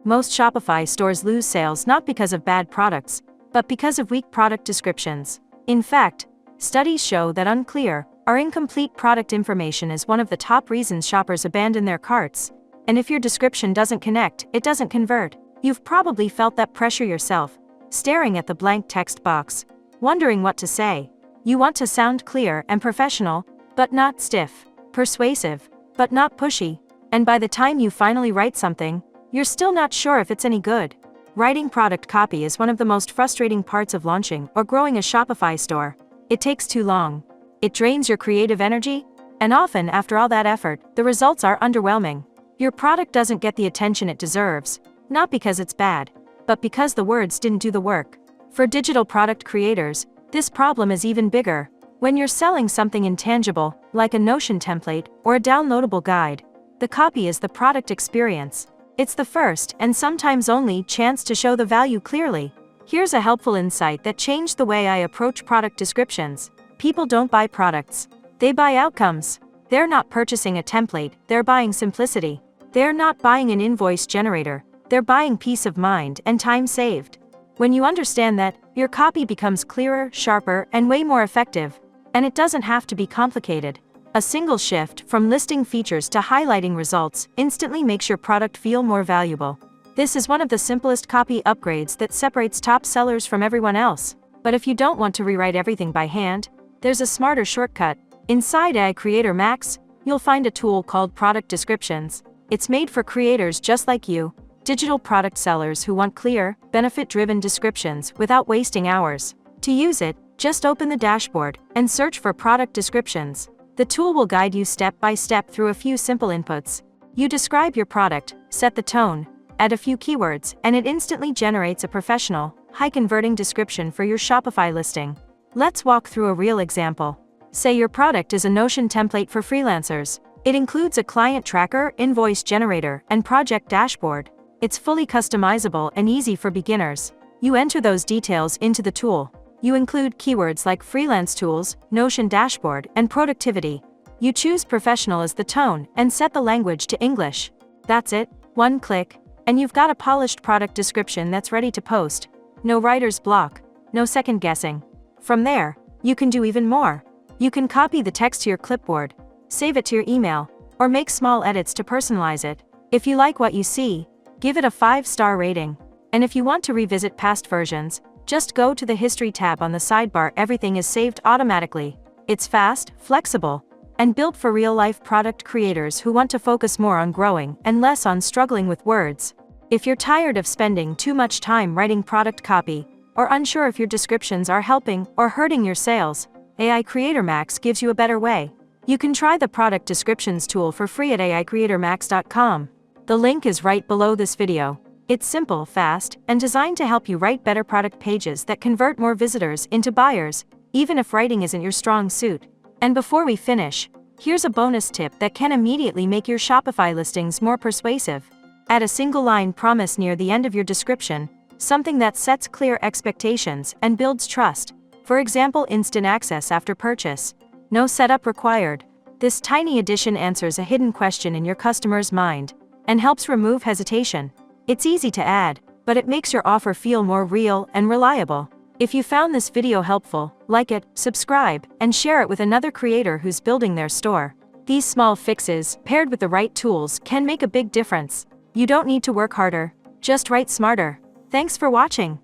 Most Shopify stores lose sales not because of bad products, but because of weak product descriptions. In fact, studies show that unclear or incomplete product information is one of the top reasons shoppers abandon their carts. And if your description doesn't connect, it doesn't convert. You've probably felt that pressure yourself, staring at the blank text box, wondering what to say. You want to sound clear and professional, but not stiff, persuasive, but not pushy. And by the time you finally write something, you're still not sure if it's any good. Writing product copy is one of the most frustrating parts of launching or growing a Shopify store. It takes too long. It drains your creative energy, and often after all that effort, the results are underwhelming. Your product doesn't get the attention it deserves, not because it's bad, but because the words didn't do the work. For digital product creators, this problem is even bigger. When you're selling something intangible, like a Notion template or a downloadable guide, the copy is the product experience. It's the first, and sometimes only, chance to show the value clearly. Here's a helpful insight that changed the way I approach product descriptions. People don't buy products. They buy outcomes. They're not purchasing a template, they're buying simplicity. They're not buying an invoice generator, they're buying peace of mind and time saved. When you understand that, your copy becomes clearer, sharper, and way more effective. And it doesn't have to be complicated. A single shift from listing features to highlighting results instantly makes your product feel more valuable. This is one of the simplest copy upgrades that separates top sellers from everyone else. But if you don't want to rewrite everything by hand, there's a smarter shortcut. Inside AI Creator Max, you'll find a tool called Product Descriptions. It's made for creators just like you, digital product sellers who want clear, benefit-driven descriptions without wasting hours. To use it, just open the dashboard and search for Product Descriptions. The tool will guide you step by step through a few simple inputs. You describe your product, set the tone, add a few keywords, and it instantly generates a professional, high-converting description for your Shopify listing. Let's walk through a real example. Say your product is a Notion template for freelancers. It includes a client tracker, invoice generator, and project dashboard. It's fully customizable and easy for beginners. You enter those details into the tool. You include keywords like freelance tools, Notion dashboard, and productivity. You choose professional as the tone and set the language to English. That's it, one click, and you've got a polished product description that's ready to post. No writer's block, no second guessing. From there, you can do even more. You can copy the text to your clipboard, save it to your email, or make small edits to personalize it. If you like what you see, give it a 5-star rating. And if you want to revisit past versions, just go to the History tab on the sidebar. Everything is saved automatically. It's fast, flexible, and built for real-life product creators who want to focus more on growing and less on struggling with words. If you're tired of spending too much time writing product copy, or unsure if your descriptions are helping or hurting your sales, AI Creator Max gives you a better way. You can try the Product Descriptions tool for free at aicreatormax.com. The link is right below this video. It's simple, fast, and designed to help you write better product pages that convert more visitors into buyers, even if writing isn't your strong suit. And before we finish, here's a bonus tip that can immediately make your Shopify listings more persuasive. Add a single line promise near the end of your description, something that sets clear expectations and builds trust. For example, instant access after purchase. No setup required. This tiny addition answers a hidden question in your customer's mind and helps remove hesitation. It's easy to add, but it makes your offer feel more real and reliable. If you found this video helpful, like it, subscribe, and share it with another creator who's building their store. These small fixes, paired with the right tools, can make a big difference. You don't need to work harder, just write smarter. Thanks for watching.